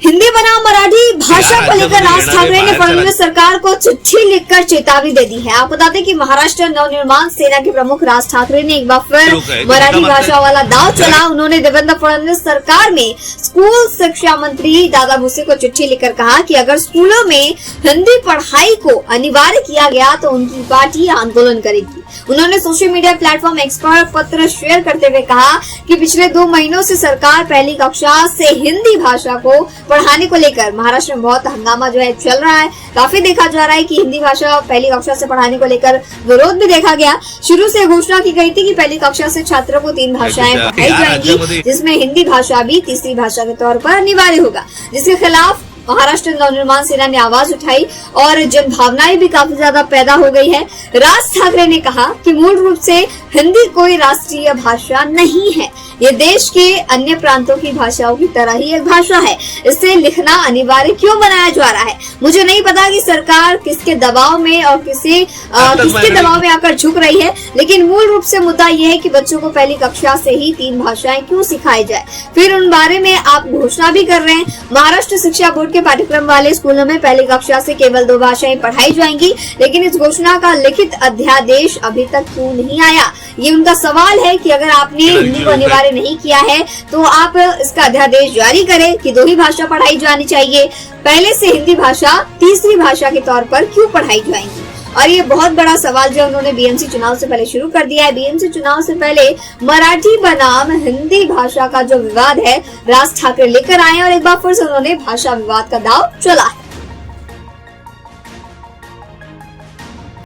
हिंदी बनाम मराठी भाषा को लेकर राज ठाकरे ने फडणवीस सरकार को चिट्ठी लिखकर चेतावनी दे दी है। आपको बता दें कि महाराष्ट्र नवनिर्माण सेना के प्रमुख राज ठाकरे ने एक बार फिर मराठी भाषा वाला दांव चला। उन्होंने देवेंद्र फडणवीस सरकार में स्कूल शिक्षा मंत्री दादा भुसे को चिट्ठी लिखकर कहा कि अगर स्कूलों में हिंदी पढ़ाई को अनिवार्य किया गया तो उनकी पार्टी आंदोलन करेगी। उन्होंने सोशल मीडिया प्लेटफॉर्म एक्स पर पत्र शेयर करते हुए कहा कि पिछले 2 महीनों से सरकार पहली कक्षा से हिंदी भाषा को पढ़ाने को लेकर महाराष्ट्र में बहुत हंगामा जो है चल रहा है। काफी देखा जा रहा है कि हिंदी भाषा पहली कक्षा से पढ़ाने को लेकर विरोध भी देखा गया। शुरू से घोषणा की गई थी कि पहली कक्षा से छात्रों को 3 भाषाएं पढ़ाई जाएंगी, जिसमें हिंदी भाषा भी तीसरी भाषा के तौर पर अनिवार्य होगा, जिसके खिलाफ महाराष्ट्र नवनिर्माण सेना ने आवाज उठाई और जनभावनाएं भी काफी ज्यादा पैदा हो गई है। राज ठाकरे ने कहा कि मूल रूप से हिंदी कोई राष्ट्रीय भाषा नहीं है, ये देश के अन्य प्रांतों की भाषाओं की तरह ही एक भाषा है। इसे लिखना अनिवार्य क्यों बनाया जा रहा है? मुझे नहीं पता कि सरकार किसके दबाव में और किसके दबाव में आकर झुक रही है, लेकिन मूल रूप से मुद्दा यह है कि बच्चों को पहली कक्षा से ही 3 भाषाएं क्यों सिखाई जाए। फिर उन बारे में आप घोषणा भी कर रहे हैं। महाराष्ट्र शिक्षा बोर्ड के पाठ्यक्रम वाले स्कूलों में पहली कक्षा से केवल 2 भाषाएं पढ़ाई जाएंगी, लेकिन इस घोषणा का लिखित अध्यादेश अभी तक क्यों नहीं आया? ये उनका सवाल है कि अगर आपने हिंदी को अनिवार्य नहीं किया है तो आप इसका अध्यादेश जारी करें कि 2 ही भाषा पढ़ाई जानी चाहिए। पहले से हिंदी भाषा तीसरी भाषा के तौर पर क्यों पढ़ाई जाएंगी? और ये बहुत बड़ा सवाल जो उन्होंने बीएमसी चुनाव से पहले शुरू कर दिया है। बीएमसी चुनाव से पहले मराठी बनाम हिंदी भाषा का जो विवाद है राज ठाकरे लेकर आए और एक बार फिर से उन्होंने भाषा विवाद का दांव चला है।